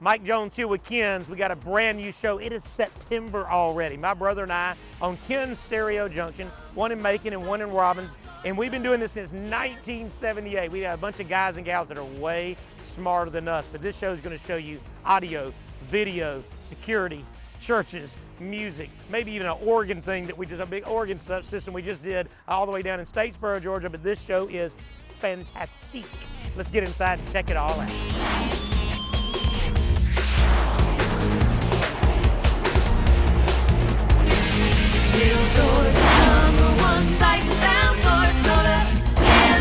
Mike Jones here with Ken's. We got a brand new show. It is September already. My brother and I on Ken's Stereo Junction, one in Macon and one in Robbins, and we've been doing this since 1978. We got a bunch of guys and gals that are way smarter than us, but this show is going to show you audio, video, security, churches, music, maybe even an organ thing that we just, a big organ system we just did all the way down in Statesboro, Georgia, but this show is fantastic. Let's get inside and check it all out.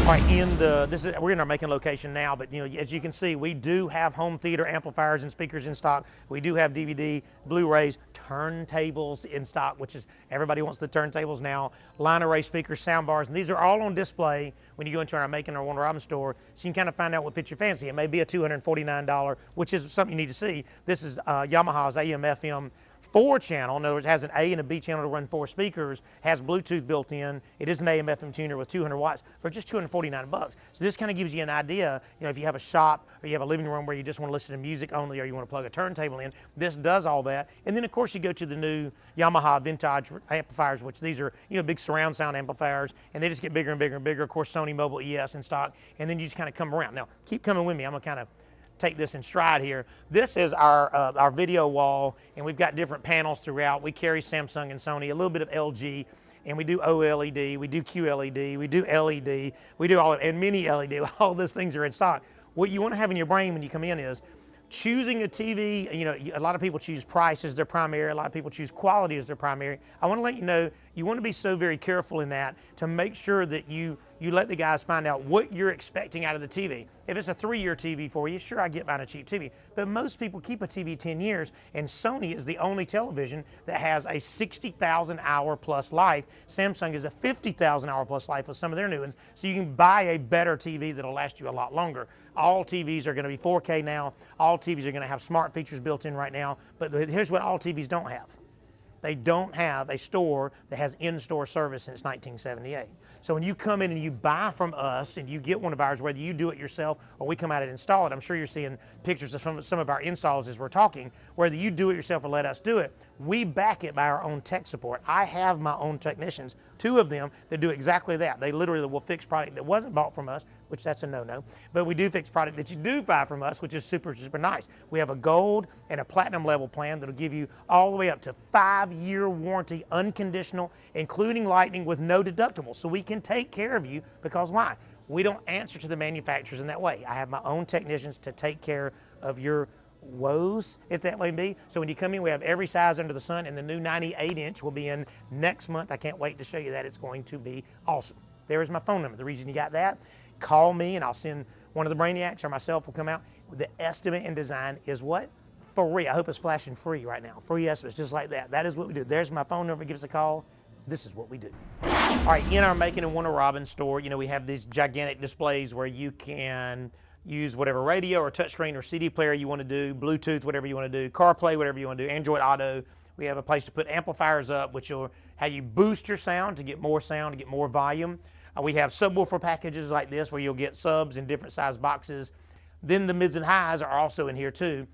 All right, we're in our Macon location now, but as you can see, we do have home theater amplifiers and speakers in stock. We do have DVD, Blu-rays, turntables in stock, which is, everybody wants the turntables now, line array speakers, sound bars, and these are all on display when you go into our Macon or Warner Robins store, so you can kind of find out what fits your fancy. It may be a $249, which is something you need to see. This is Yamaha's AM/FM 4-channel. In other words, it has an A and a B channel to run 4 speakers, has Bluetooth built in. It is an AM/FM tuner with 200 watts for just $249. So this kind of gives you an idea, if you have a shop or you have a living room where you just want to listen to music only or you want to plug a turntable in, this does all that. And then of course you go to the new Yamaha vintage amplifiers, which these are, big surround sound amplifiers, and they just get bigger and bigger and bigger. Of course, Sony Mobile ES in stock, and then you just kind of come around. Now, keep coming with me. I'm gonna kind of take this in stride here. This is our video wall, and we've got different panels throughout. We carry Samsung and Sony, a little bit of LG, and we do OLED, we do QLED, we do LED, we do all of, and mini LED. All those things are in stock. What you want to have in your brain when you come in is choosing a TV. A lot of people choose price as their primary. A lot of people choose quality as their primary. I want to let you know, you want to be so very careful in that to make sure that you let the guys find out what you're expecting out of the TV. If it's a 3-year TV for you, sure, I get buying a cheap TV. But most people keep a TV 10 years, and Sony is the only television that has a 60,000 hour plus life. Samsung is a 50,000 hour plus life with some of their new ones. So you can buy a better TV that'll last you a lot longer. All TVs are going to be 4K now. All TVs are going to have smart features built in right now. But here's what all TVs don't have. They don't have a store that has in-store service since 1978. So when you come in and you buy from us and you get one of ours, whether you do it yourself or we come out and install it, I'm sure you're seeing pictures of some of our installs as we're talking, whether you do it yourself or let us do it, we back it by our own tech support. I have my own technicians, 2 of them that do exactly that. They literally will fix product that wasn't bought from us, which that's a no-no, but we do fix product that you do buy from us, which is super, super nice. We have a gold and a platinum level plan that'll give you all the way up to 5-year warranty, unconditional, including lightning with no deductible. So we can take care of you, because why? We don't answer to the manufacturers in that way. I have my own technicians to take care of your woes, if that may be. So when you come in, we have every size under the sun, and the new 98-inch will be in next month. I can't wait to show you that. It's going to be awesome. There is my phone number. The reason you got that, call me and I'll send one of the Brainiacs or myself will come out. The estimate and design is what? Free. I hope it's flashing free right now. Free estimates, just like that. That is what we do. There's my phone number. Give us a call. This is what we do. All right, in our Macon and Warner Robins store, we have these gigantic displays where you can use whatever radio or touchscreen or CD player you want to do, Bluetooth, whatever you want to do, CarPlay, whatever you want to do, Android Auto. We have a place to put amplifiers up, which will have you boost your sound to get more volume. We have subwoofer packages like this where you'll get subs in different size boxes. Then the mids and highs are also in here too.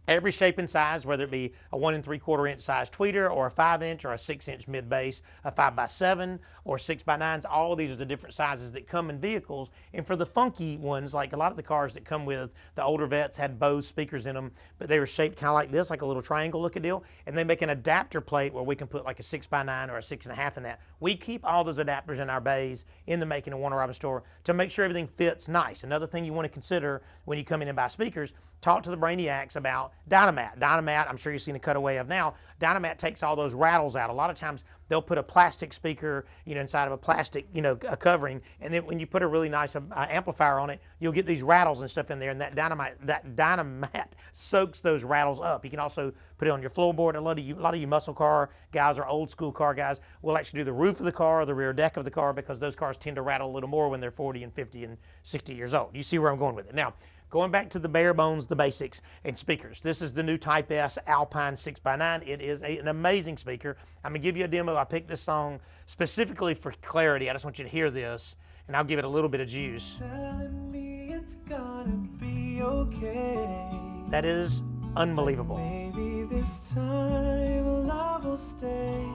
Every shape and size, whether it be a 1 3/4 inch size tweeter or a 5-inch or a 6-inch mid bass, a 5x7 or 6x9s, all of these are the different sizes that come in vehicles. And for the funky ones, like a lot of the cars that come with the older vets had Bose speakers in them, but they were shaped kind of like this, like a little triangle looking deal. And they make an adapter plate where we can put like a 6x9 or a 6.5 in that. We keep all those adapters in our bays in the Macon and Warner Robins store to make sure everything fits nice. Another thing you want to consider when you come in and buy speakers, talk to the Brainiacs about Dynamat. Dynamat, I'm sure you've seen a cutaway of now. Dynamat takes all those rattles out. A lot of times they'll put a plastic speaker, inside of a plastic, a covering, and then when you put a really nice amplifier on it, you'll get these rattles and stuff in there, and that Dynamat soaks those rattles up. You can also put it on your floorboard. A lot of you muscle car guys or old school car guys will actually do the roof of the car or the rear deck of the car, because those cars tend to rattle a little more when they're 40 and 50 and 60 years old. You see where I'm going with it. Now, going back to the bare bones, the basics, and speakers. This is the new Type S Alpine 6x9. It is an amazing speaker. I'm going to give you a demo. I picked this song specifically for clarity. I just want you to hear this, and I'll give it a little bit of juice. Telling me it's gonna be okay. That is unbelievable. Maybe this time love will stay.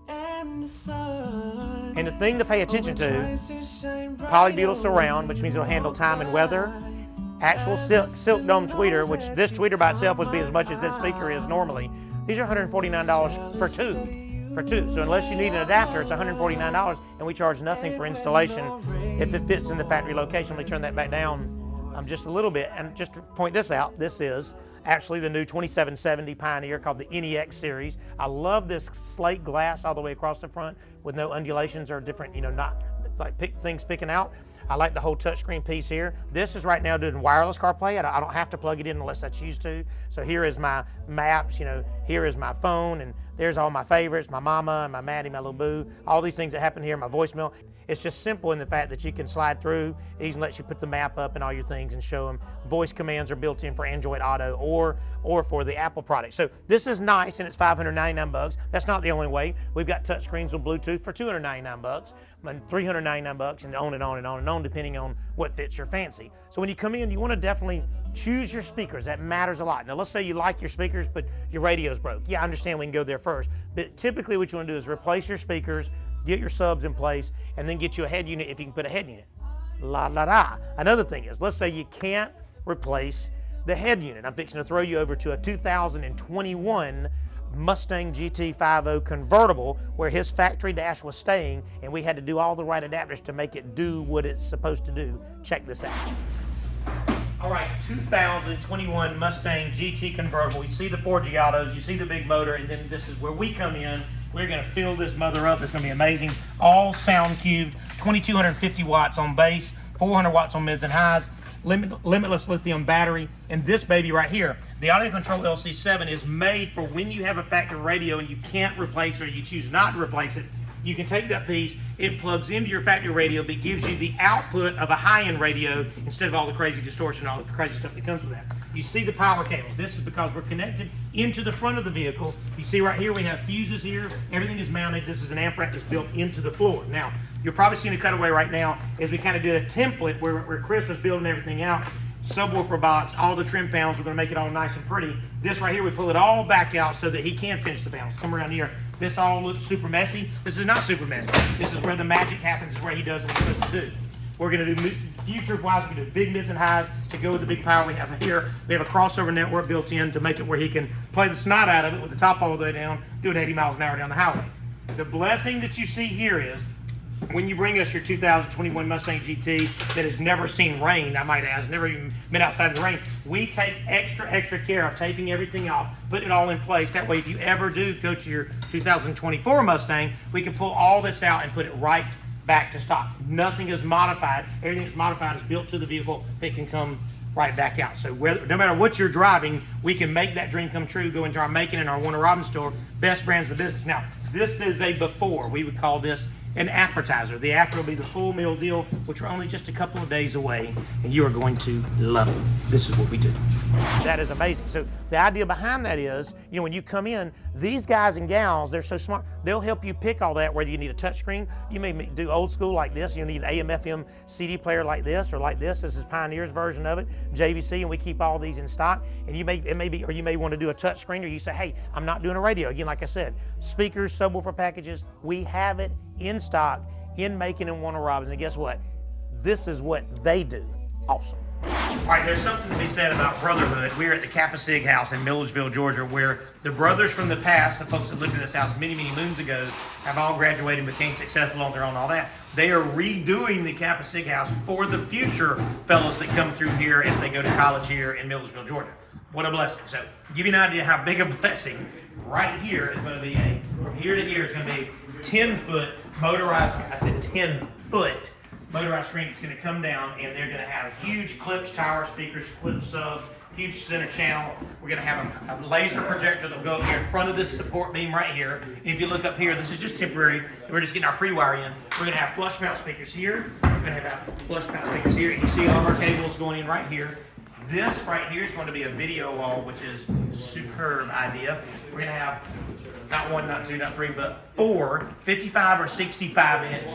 And the thing to pay attention to, polybutyl surround, which means it'll handle time and weather. Actual silk dome tweeter, which this tweeter by itself would be as much as this speaker is normally. These are $149 for two. So unless you need an adapter, it's $149, and we charge nothing for installation if it fits in the factory location. Let me turn that back down just a little bit, and just to point this out, this is actually the new 2770 Pioneer called the NEX series. I love this slate glass all the way across the front with no undulations or different, not like things picking out. I like the whole touchscreen piece here. This is right now doing wireless CarPlay. I don't have to plug it in unless I choose to. So here is my maps, here is my phone, and there's all my favorites, my mama and my Maddie, my little boo, all these things that happen here, my voicemail. It's just simple in the fact that you can slide through. It even lets you put the map up and all your things and show them. Voice commands are built in for Android Auto or for the Apple product. So this is nice, and it's $599. That's not the only way. We've got touchscreens with Bluetooth for $299, and $399, and on and on and on and on, depending on what fits your fancy. So when you come in, you want to definitely choose your speakers. That matters a lot. Now let's say you like your speakers, but your radio's broke. Yeah, I understand we can go there first, but typically what you want to do is replace your speakers, get your subs in place, and then get you a head unit if you can put a head unit. Another thing is, let's say you can't replace the head unit. I'm fixing to throw you over to a 2021 Mustang GT50 convertible where his factory dash was staying, and we had to do all the right adapters to make it do what it's supposed to do. Check this out. All right, 2021 Mustang GT convertible. You see the 4G autos, you see the big motor, and then this is where we come in. We're gonna fill this mother up. It's gonna be amazing. All sound cubed, 2250 watts on bass, 400 watts on mids and highs, limitless lithium battery, and this baby right here, the Audio Control LC7 is made for when you have a factory radio and you can't replace it or you choose not to replace it. You can take that piece, it plugs into your factory radio, but gives you the output of a high-end radio instead of all the crazy distortion, all the crazy stuff that comes with that. You see the power cables. This is because we're connected into the front of the vehicle. You see right here, we have fuses here. Everything is mounted. This is an amp rack that's built into the floor. Now, you're probably seeing a cutaway right now as we kind of did a template where Chris was building everything out. Subwoofer box, all the trim panels, we're gonna make it all nice and pretty. This right here, we pull it all back out so that he can finish the panels. Come around here. This all looks super messy. This is not super messy. This is where the magic happens, is where he does what he's supposed to do. We're gonna do future-wise, we're gonna do big mids and highs to go with the big power we have here. We have a crossover network built in to make it where he can play the snot out of it with the top all the way down, doing 80 miles an hour down the highway. The blessing that you see here is, when you bring us your 2021 Mustang GT that has never seen rain, I might add, has never even been outside of the rain, we take extra care of taping everything off, putting it all in place. That way, if you ever do go to your 2024 Mustang, we can pull all this out and put it right back to stock. Nothing is modified. Everything that's modified is built to the vehicle. It can come right back out. So no matter what you're driving, we can make that dream come true. Go into our Macon and our Warner Robins store, best brands in the business. Now, this is a before. We would call this an appetizer. The after will be the full meal deal, which are only just a couple of days away, and you are going to love it. This is what we do. That is amazing. So the idea behind that is, when you come in, these guys and gals, they're so smart. They'll help you pick all that, whether you need a touchscreen, you may do old school like this, you need an AM/FM CD player like this, or like this. This is Pioneer's version of it, JVC, and we keep all these in stock. And you may want to do a touchscreen, or you say, hey, I'm not doing a radio. Again, like I said, speakers, subwoofer packages, we have it in stock in Macon and Warner Robins. And guess what? This is what they do. Awesome. All right, there's something to be said about brotherhood. We're at the Kappa Sig house in Milledgeville, Georgia, where the brothers from the past, the folks that lived in this house many, many moons ago, have all graduated and became successful on their own, all that. They are redoing the Kappa Sig house for the future fellows that come through here if they go to college here in Milledgeville, Georgia. What a blessing. So, give you an idea how big a blessing, right here is going to be from here to here, it's going to be 10-foot motorized, I said 10-foot motorized screen. It's going to come down, and they're going to have huge clips, tower speakers, clip sub, huge center channel. We're going to have a laser projector that will go up here in front of this support beam right here. And if you look up here, this is just temporary. We're just getting our pre-wire in. We're going to have flush mount speakers here. We're going to have flush mount speakers here. And you see all of our cables going in right here. This right here is going to be a video wall, which is a superb idea. We're going to have not one, not two, not three, but 4 55 or 65-inch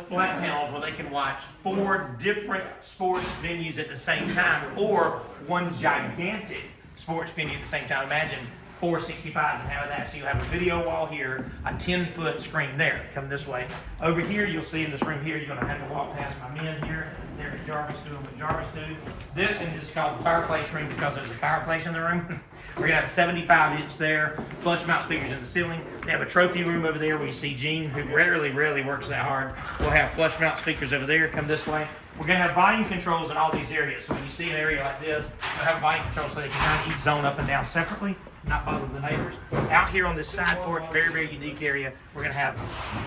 flat panels where they can watch 4 different sports venues at the same time, or one gigantic sports venue at the same time. Imagine 465s and having that. So you have a video wall here, a 10-foot screen there. Come this way. Over here, you'll see in this room here, you're going to have to walk past my men here. There's Jarvis doing what Jarvis do. This and this is called the fireplace room because there's a fireplace in the room. We're going to have 75-inch there, flush mount speakers in the ceiling. They have a trophy room over there where you see Gene, who rarely works that hard. We'll have flush mount speakers over there. Come this way. We're going to have volume controls in all these areas. So when you see an area like this, we'll have volume controls so they can kind of each zone up and down separately, not bother the neighbors. Out here on this side porch, very unique area, we're going to have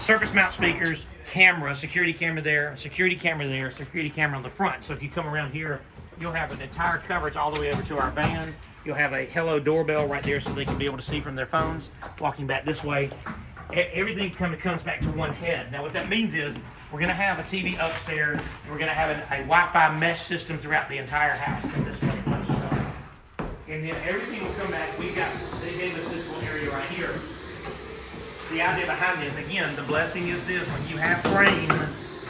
surface mount speakers, camera, security camera there, security camera there, security camera on the front. So if you come around here, you'll have an entire coverage all the way over to our van. You'll have a hello doorbell right there so they can be able to see from their phones. Walking back this way, everything comes back to one head. Now what that means is we're going to have a TV upstairs. We're going to have a Wi-Fi mesh system throughout the entire house. And then everything will come back. They gave us this little area right here. The idea behind this, again, the blessing is this: when you have frame,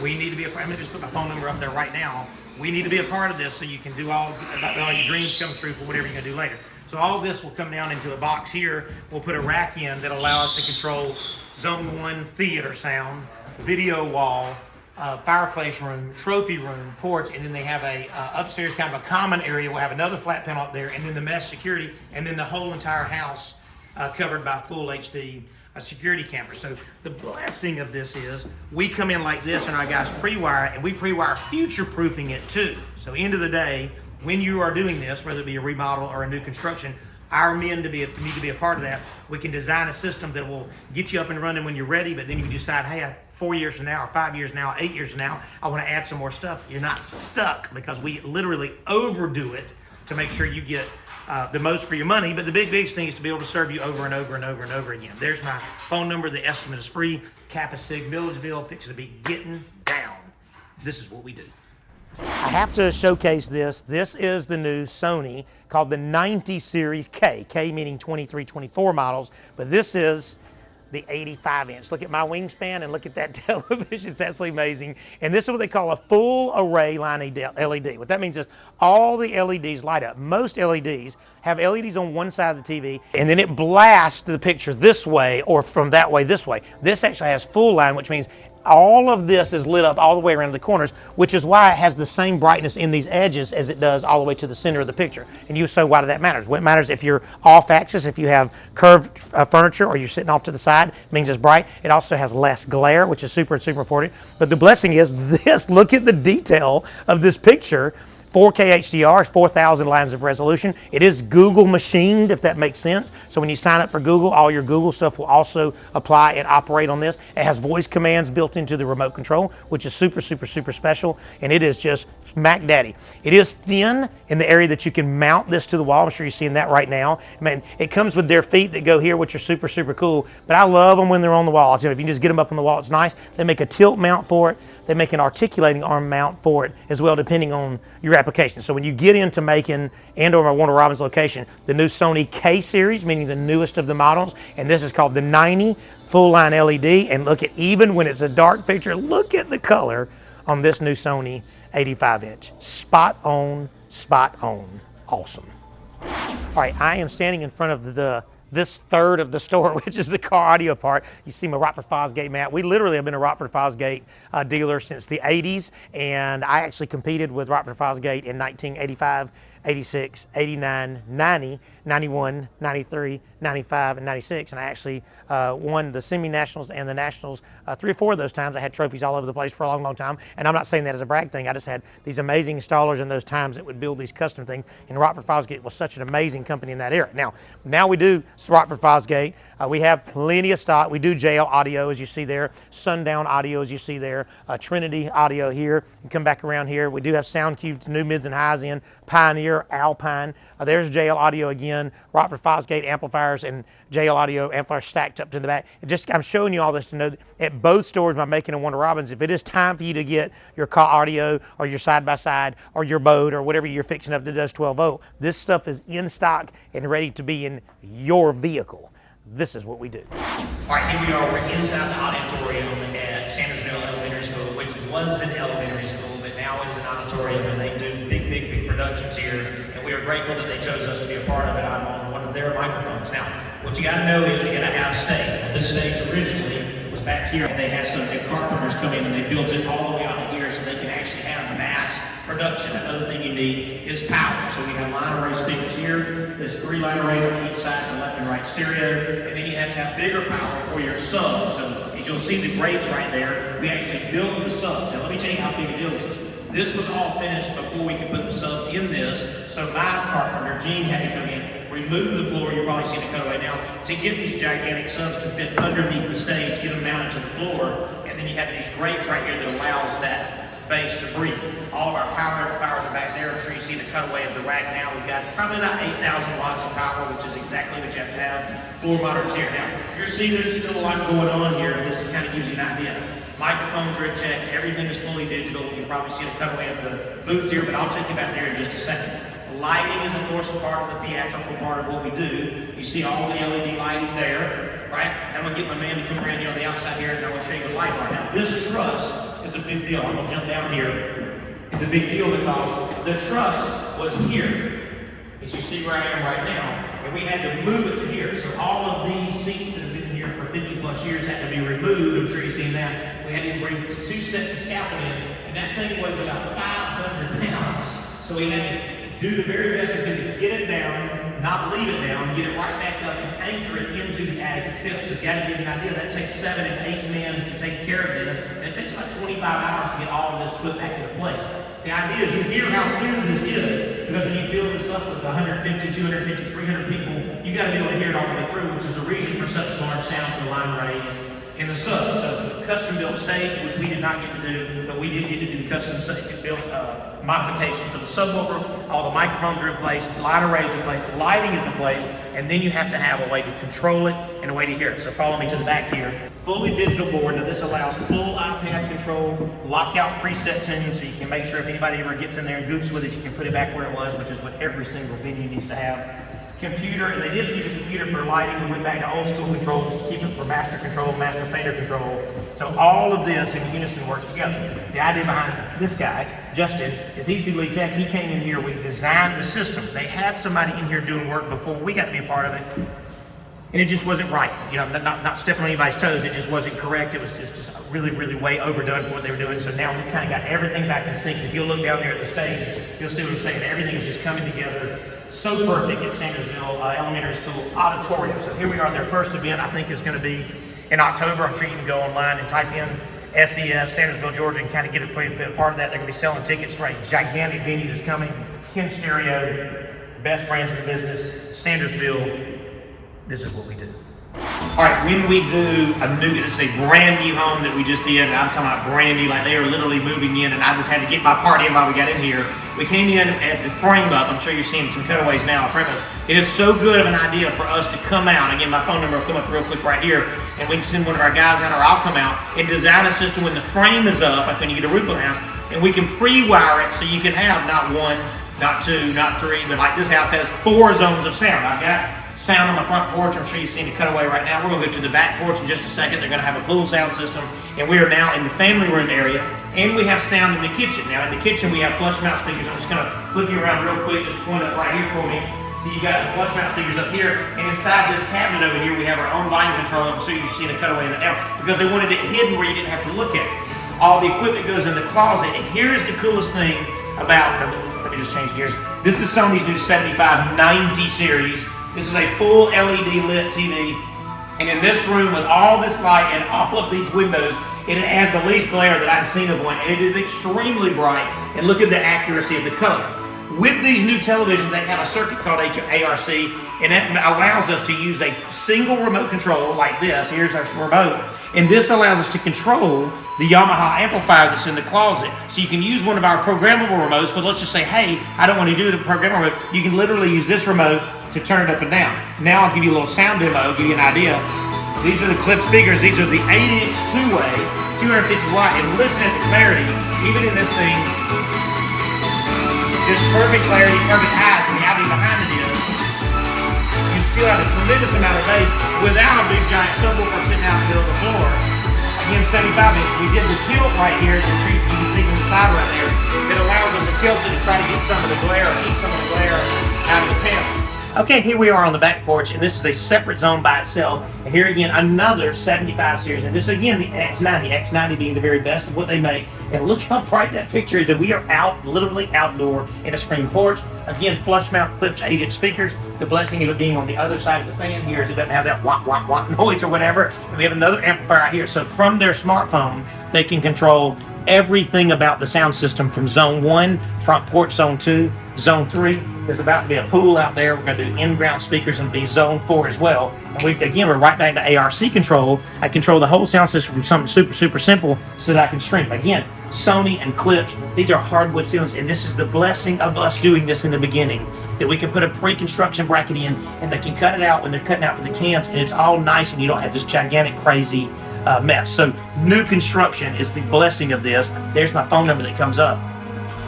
we need to be a part. I'm going to just put my phone number up there right now. We need to be a part of this so you can do all your dreams come true for whatever you're going to do later. So all this will come down into a box here. We'll put a rack in that allows us to control Zone 1 theater sound, video wall, fireplace room, trophy room, porch, and then they have a upstairs kind of a common area. We'll have another flat panel up there, and then the mesh security, and then the whole entire house covered by full HD security camera. So the blessing of this is we come in like this and our guys pre-wire, and we pre-wire future-proofing it too. So end of the day, when you are doing this, whether it be a remodel or a new construction, our men need to be a part of that. We can design a system that will get you up and running when you're ready, but then you decide, hey, 4 years from now, or 5 years from now, 8 years from now, I want to add some more stuff. You're not stuck because we literally overdo it to make sure you get the most for your money. But the biggest thing is to be able to serve you over and over and over and over again. There's my phone number. The estimate is free. Kappa Sig, Milledgeville, fixing to be getting down. This is what we do. I have to showcase this. This is the new Sony called the 90 Series K. K meaning 23, 24 models. But this is the 85-inch. Look at my wingspan and look at that television. It's absolutely amazing. And this is what they call a full array line LED. What that means is all the LEDs light up. Most LEDs have LEDs on one side of the TV, and then it blasts the picture this way or from that way this way. This actually has full line, which means all of this is lit up all the way around the corners, which is why it has the same brightness in these edges as it does all the way to the center of the picture. And you say, why does that matter? What matters if you're off axis, if you have curved furniture or you're sitting off to the side, it means it's bright. It also has less glare, which is super important. But the blessing is this, look at the detail of this picture. 4K HDR is 4,000 lines of resolution. It is Google machined, if that makes sense. So when you sign up for Google, all your Google stuff will also apply and operate on this. It has voice commands built into the remote control, which is super special. And it is just Mac Daddy. It is thin in the area that you can mount this to the wall. I'm sure you're seeing that right now. I mean, it comes with their feet that go here, which are super cool. But I love them when they're on the wall. So if you can just get them up on the wall, it's nice. They make a tilt mount for it. They make an articulating arm mount for it as well, depending on your application. So when you get into Macon and or my Warner Robins location, the new Sony K series, meaning the newest of the models, and this is called the 90 full line LED. And look at, even when it's a dark picture, look at the color on this new Sony 85-inch. Spot on, awesome. All right, I am standing in front of this third of the store, which is the car audio part. You see my Rockford Fosgate mat. We literally have been a Rockford Fosgate dealer since the 80s, and I actually competed with Rockford Fosgate in 1985, 86, 89, 90, 91, 93, 95, and 96, and I actually won the semi-nationals and the nationals 3 or 4 of those times. I had trophies all over the place for a long time, and I'm not saying that as a brag thing. I just had these amazing installers in those times that would build these custom things, and Rockford Fosgate was such an amazing company in that era. Now we do Rockford Fosgate. We have plenty of stock. We do JL Audio, as you see there, Sundown Audio, as you see there, Trinity Audio here, and come back around here. We do have SoundCube, new mids and highs in, Pioneer, Alpine. There's JL Audio again, Rockford Fosgate amplifiers and JL Audio amplifiers stacked up to the back. I'm showing you all this to know that at both stores, by Macon and Warner Robins, if it is time for you to get your car audio or your side-by-side or your boat or whatever you're fixing up that does 12 volt, this stuff is in stock and ready to be in your vehicle. This is what we do. All right, here we are. We're inside the auditorium at Sandersville Elementary School, which was an elementary school, but now it is an auditorium, and they do big productions here. And we are grateful that they chose us to be a part of it. I'm on one of their microphones. Now, what you got to know is you got to have stage. Well, this stage originally was back here, and they had some big carpenters come in and they built it all the way out to here so they can actually have mass production. Another thing you need is power. So we have line array speakers here. There's 3 line arrays on each side for left and right stereo, and then you have to have bigger power for your sub. So as you'll see the grapes right there, we actually built the subs. And let me tell you how big a deal this is. This was all finished before we could put the subs in this. So my carpenter, Gene, had to come in, remove the floor. You're probably seeing the cutaway now, to get these gigantic subs to fit underneath the stage, get them mounted to the floor, and then you have these grapes right here that allows that bass to breathe. All of our power amplifiers are back there. I'm sure you see the cutaway of the rack now. We've got probably about 8,000 watts of power, which is exactly what you have to have. Floor monitors here. Now, you're seeing there's still a lot going on here, and this kind of gives you an idea. Microphones are in check. Everything is fully digital. You'll probably see the cutaway of the booth here, but I'll take you back there in just a second. Lighting is, of course, a part of the theatrical part of what we do. You see all the LED lighting there, right? I'm going to get my man to come around here on the outside here, and I'm going to show you the light bar. Now, this truss is a big deal. I'm going to jump down here. It's a big deal because the truss was here, as you see where I am right now, and we had to move it to here. So all of these seats that have been here for 50 plus years had to be removed. I'm sure you've seen that. We had to bring 2 sets of scaffolding in, and that thing was about 500 pounds. So we had to do the very best we could to get it down, not leave it down, get it right back up and anchor it into the attic itself. So you got to give you an idea, that takes 7 and 8 men to take care of this, and it takes about 25 hours to get all of this put back into place. The idea is you hear how clear this is, because when you fill this up with 150, 250, 300 people, you got to be able to hear it all the way through, which is the reason for such large sound for the line arrays in the sub. So custom built stage, which we did not get to do, but we did get to do the custom built modifications for the subwoofer. All the microphones are in place, line arrays in place, lighting is in place, and then you have to have a way to control it and a way to hear it. So follow me to the back here. Fully digital board. Now this allows full iPad control, lockout preset tuning, so you can make sure if anybody ever gets in there and goofs with it, you can put it back where it was, which is what every single venue needs to have. Computer, and they didn't use a computer for lighting. We went back to old school controls to keep it for master control, master fader control. So all of this in unison works together. The idea behind this guy, Justin, is he's the lead tech. He came in here, we designed the system. They had somebody in here doing work before we got to be a part of it, and it just wasn't right. You know, not stepping on anybody's toes, it just wasn't correct. It was just really, really way overdone for what they were doing. So now we've kind of got everything back in sync. If you'll look down there at the stage, you'll see what I'm saying. Everything is just coming together so perfect at Sandersville Elementary School Auditorium. So here we are, their first event, I think, is going to be in October. I'm sure you can go online and type in SES, Sandersville, Georgia, and kind of get a part of that. They're going to be selling tickets for a gigantic venue that's coming. Ken Stereo, best brands in the business, Sandersville. This is what we do. All right, when we do it's a brand new home that we just did, and I'm talking about brand new, like they are literally moving in, and I just had to get my part in while we got in here. We came in at the frame up. I'm sure you're seeing some cutaways now. Frame up. It is so good of an idea for us to come out. Again, my phone number will come up real quick right here, and we can send one of our guys out, or I'll come out and design a system when the frame is up, like when you get a roof on the house, and we can pre-wire it so you can have not 1, not 2, not 3, but like this house has 4 zones of sound. I've got sound on my front porch. I'm sure you've seen the cutaway right now. We're going to go to the back porch in just a second. They're going to have a pool sound system, and we are now in the family room area, and we have sound in the kitchen. Now in the kitchen we have flush mount speakers. I'm just going to flip you around real quick, just point up right here for me. So you got the flush mount speakers up here, and inside this cabinet over here we have our own volume control. I'm sure you've seen the cutaway in that now, because they wanted it hidden where you didn't have to look at it. All the equipment goes in the closet, and here's the coolest thing about, let me just change gears. This is Sony's new 7590 series. This is a full LED lit TV, and in this room with all this light and all of these windows, it has the least glare that I've seen of one, and it is extremely bright, and look at the accuracy of the color. With these new televisions, they have a circuit called ARC, and that allows us to use a single remote control like this. Here's our remote, and this allows us to control the Yamaha amplifier that's in the closet. So you can use one of our programmable remotes, but let's just say, hey, I don't want to do the programmable remote. You can literally use this remote to turn it up and down. Now I'll give you a little sound demo, give you an idea. These are the clip speakers. These are the 8-inch two-way, 250 watt, and listen at the clarity, even in this thing. Just perfect clarity, perfect highs. The reality behind it is, you still have a tremendous amount of bass without a big giant subwoofer sitting out in the middle of the floor. Again, 75 inch. We did the tilt right here, the tree you can see from the side right there. That allows us to tilt it to try to get some of the glare, or keep some of the glare out of the panel. Okay, here we are on the back porch, and this is a separate zone by itself. And here again, another 75 series. And this again, the X90 being the very best of what they make. And look how bright that picture is. And we are out, literally outdoor in a screen porch. Again, flush mount clips, 8-inch speakers. The blessing of it being on the other side of the fan here is it doesn't have that wah, wah, wah noise or whatever. And we have another amplifier out here. So from their smartphone, they can control everything about the sound system from zone 1, front porch zone 2, zone 3. There's about to be a pool out there. We're going to do in-ground speakers and be zone 4 as well. And we're right back to ARC control. I control the whole sound system from something super, super simple so that I can stream. Again, Sony and clips, these are hardwood ceilings, and this is the blessing of us doing this in the beginning, that we can put a pre-construction bracket in and they can cut it out when they're cutting out for the cans, and it's all nice and you don't have this gigantic, crazy mess. So new construction is the blessing of this. There's my phone number that comes up.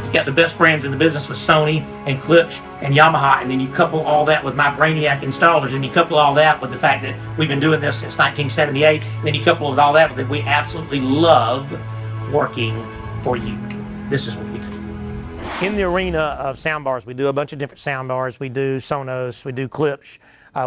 You got the best brands in the business with Sony and Klipsch and Yamaha, and then you couple all that with my Brainiac installers, and you couple all that with the fact that we've been doing this since 1978, and then you couple with all that with that we absolutely love working for you. This is what we do. In the arena of soundbars, we do a bunch of different soundbars. We do Sonos, we do Klipsch,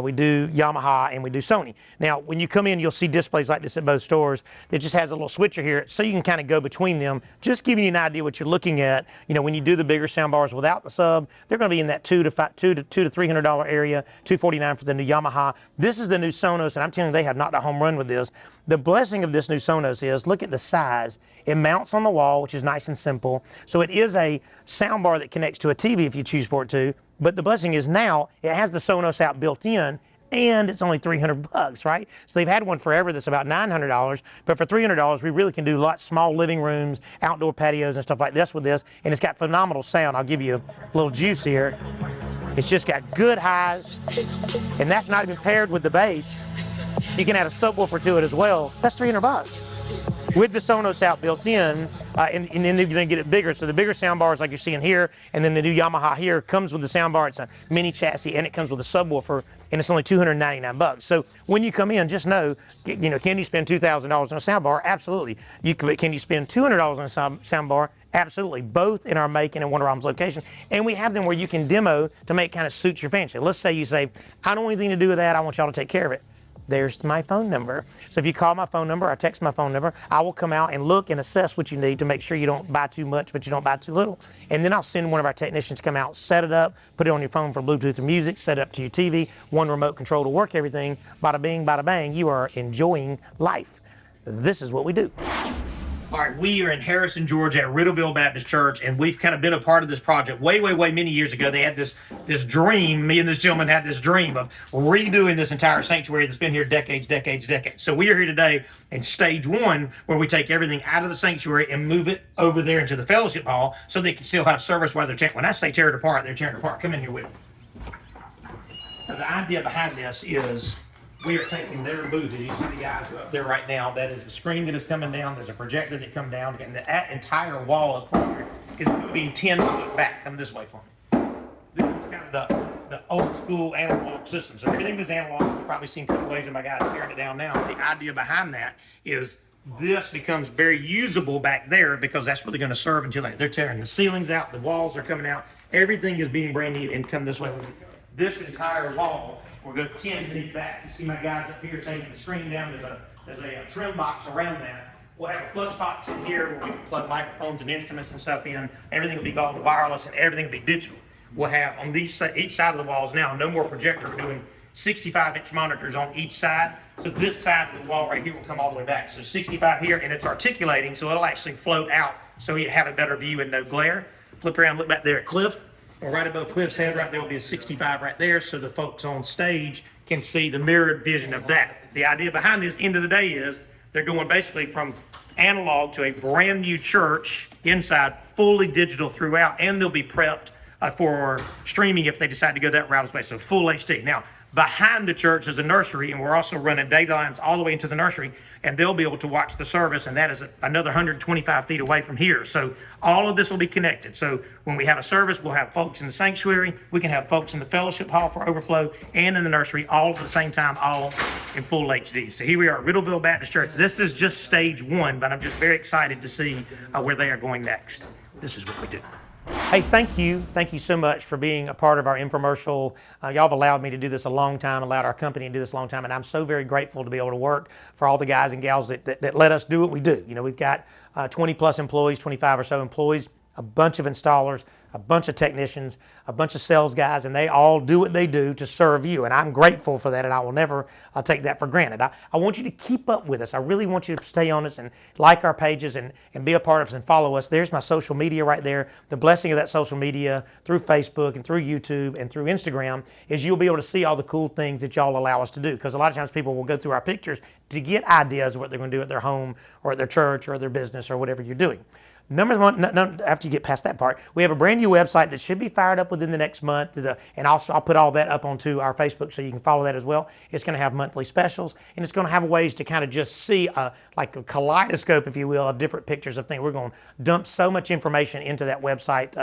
we do Yamaha, and we do Sony. Now, when you come in, you'll see displays like this at both stores. It just has a little switcher here, so you can kind of go between them, just giving you an idea what you're looking at. You know, when you do the bigger soundbars without the sub, they're going to be in that $200 to $300 area, $249 for the new Yamaha. This is the new Sonos, and I'm telling you, they have knocked a home run with this. The blessing of this new Sonos is, look at the size. It mounts on the wall, which is nice and simple. So it is a soundbar that connects to a TV if you choose for it to. But the blessing is now it has the Sonos out built in, and it's only $300, right? So they've had one forever that's about $900, but for $300, we really can do lots small living rooms, outdoor patios, and stuff like this with this, and it's got phenomenal sound. I'll give you a little juice here. It's just got good highs, and that's not even paired with the bass. You can add a subwoofer to it as well. That's $300. With the Sonos out built in, and then you're going to get it bigger. So the bigger soundbars like you're seeing here, and then the new Yamaha here comes with the soundbar. It's a mini chassis, and it comes with a subwoofer, and it's only $299. So when you come in, just know, you know, can you spend $2,000 on a soundbar? Absolutely. Can you spend $200 on a soundbar? Absolutely. Both in our Macon and Wonder Arms location. And we have them where you can demo to make kind of suit your fancy. Let's say you say, I don't want anything to do with that. I want y'all to take care of it. There's my phone number. So if you call my phone number or text my phone number, I will come out and look and assess what you need to make sure you don't buy too much, but you don't buy too little. And then I'll send one of our technicians to come out, set it up, put it on your phone for Bluetooth and music, set it up to your TV, one remote control to work everything. Bada bing, bada bang, you are enjoying life. This is what we do. All right, we are in Harrison, Georgia at Riddleville Baptist Church, and we've kind of been a part of this project way many years ago. They had this dream, me and this gentleman had this dream of redoing this entire sanctuary that's been here decades. So we are here today in stage 1, where we take everything out of the sanctuary and move it over there into the fellowship hall so they can still have service while they're tearing. When I say tear it apart, they're tearing it apart. Come in here with me. So the idea behind this is, we are taking their booth, as you see the guys up there right now, that is the screen that is coming down, there's a projector that comes down, and that entire wall up front is moving 10 feet back. Come this way for me. This is kind of the old school analog system. So everything is analog. You've probably seen a couple ways of my guys tearing it down now. The idea behind that is this becomes very usable back there, because that's what they're going to serve until they're tearing the ceilings out, the walls are coming out, everything is being brand new. And come this way with me. This entire wall, we'll go 10 feet back. You see my guys up here taking the screen down. There's a trim box around that. We'll have a flush box in here where we can plug microphones and instruments and stuff in. Everything will be called wireless, and everything will be digital. We'll have on each side of the walls now, no more projector. We're doing 65-inch monitors on each side. So this side of the wall right here will come all the way back. So 65 here, and it's articulating, so it'll actually float out so you have a better view and no glare. Flip around, look back there at Cliff. Or right above Cliff's head, right there will be a 65 right there, so the folks on stage can see the mirrored vision of that. The idea behind this, end of the day, is they're going basically from analog to a brand new church inside, fully digital throughout, and they'll be prepped for streaming if they decide to go that route as well. So full HD. Now, Behind the church is a nursery, and we're also running data lines all the way into the nursery, and they'll be able to watch the service, and that is another 125 feet away from here. So all of this will be connected. So when we have a service, we'll have folks in the sanctuary, we can have folks in the fellowship hall for overflow, and in the nursery, all at the same time, all in full HD. So here we are at Riddleville Baptist Church. This is just stage one, but I'm just very excited to see where they are going next. This is what we do. Hey, thank you. Thank you so much for being a part of our infomercial. Y'all have allowed me to do this a long time, allowed our company to do this a long time, and I'm so very grateful to be able to work for all the guys and gals that let us do what we do. You know, we've got 20 plus employees, 25 or so employees, a bunch of installers, a bunch of technicians, a bunch of sales guys, and they all do what they do to serve you. And I'm grateful for that, and I will never take that for granted. I want you to keep up with us. I really want you to stay on us and like our pages and be a part of us and follow us. There's my social media right there. The blessing of that social media through Facebook and through YouTube and through Instagram is you'll be able to see all the cool things that y'all allow us to do. Because a lot of times people will go through our pictures to get ideas of what they're going to do at their home or at their church or their business or whatever you're doing. Number one, after you get past that part, we have a brand new website that should be fired up within the next month. And also, I'll put all that up onto our Facebook so you can follow that as well. It's going to have monthly specials, and it's going to have ways to kind of just see like a kaleidoscope, if you will, of different pictures of things. We're going to dump so much information into that website.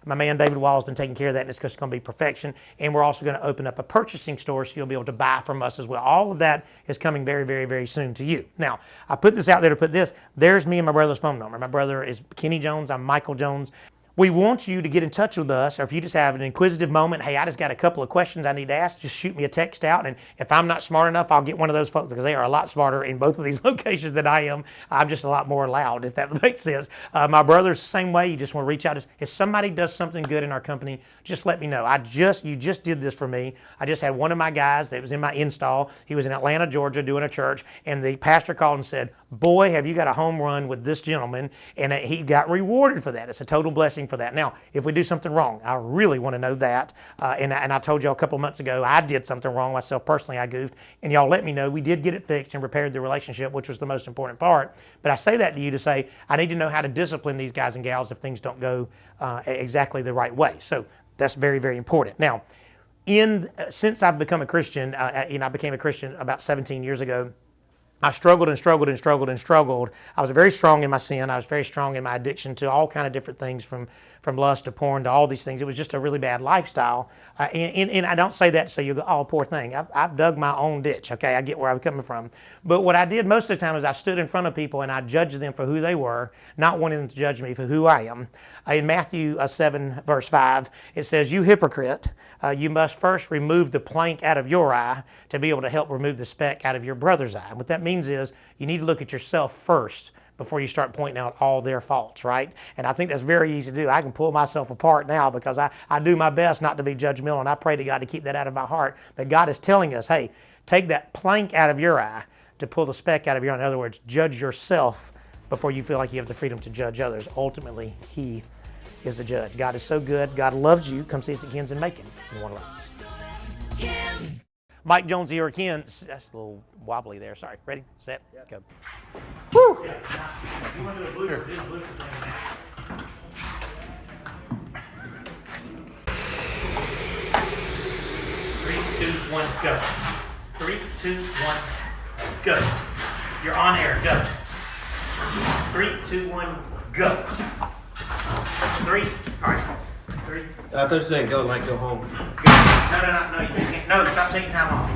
My man David Wall has been taking care of that, and it's just going to be perfection. And we're also going to open up a purchasing store so you'll be able to buy from us as well. All of that is coming very, very, very soon to you. Now, I put this out there to put this. There's me and my brother's phone number. My brother is Kenny Jones. I'm Michael Jones. We want you to get in touch with us, or if you just have an inquisitive moment, hey, I just got a couple of questions I need to ask, just shoot me a text out, and if I'm not smart enough, I'll get one of those folks, because they are a lot smarter in both of these locations than I am. I'm just a lot more loud, if that makes sense. My brother's the same way. You just want to reach out. If somebody does something good in our company, just let me know. You just did this for me. I just had one of my guys that was in my install. He was in Atlanta, Georgia, doing a church, and the pastor called and said, boy, have you got a home run with this gentleman, and he got rewarded for that. It's a total blessing for that. Now, if we do something wrong, I really want to know that. And I told y'all a couple of months ago, I did something wrong myself personally. I goofed, and y'all let me know. We did get it fixed and repaired the relationship, which was the most important part. But I say that to you to say, I need to know how to discipline these guys and gals if things don't go exactly the right way. So that's very, very important. Now, since I've become a Christian, I became a Christian about 17 years ago. I struggled and struggled and struggled and struggled. I was very strong in my sin. I was very strong in my addiction to all kind of different things, from lust to porn to all these things. It was just a really bad lifestyle. And I don't say that so you go, oh, poor thing. I've dug my own ditch, okay? I get where I'm coming from. But what I did most of the time is I stood in front of people and I judged them for who they were, not wanting them to judge me for who I am. In Matthew 7, verse 5, it says, you hypocrite, you must first remove the plank out of your eye to be able to help remove the speck out of your brother's eye. What that means is you need to look at yourself first before you start pointing out all their faults, right? And I think that's very easy to do. I can pull myself apart now because I do my best not to be judgmental, and I pray to God to keep that out of my heart. But God is telling us, hey, take that plank out of your eye to pull the speck out of your eye. In other words, judge yourself before you feel like you have the freedom to judge others. Ultimately, He is the judge. God is so good. God loves you. Come see us at Ken's in Macon in Warner Robins. Mike Jones here, Ken's. That's a little wobbly there. Sorry. Ready, set, go. Woo! Yeah. You want to do a blooper? Do a blooper thing now. 3, 2, 1, go. 3, 2, 1, go. You're on air. Go. 3, 2, 1, go. 3. All right. 3. I thought you were saying go, like go home. Go. No, you can't. No, stop taking time off.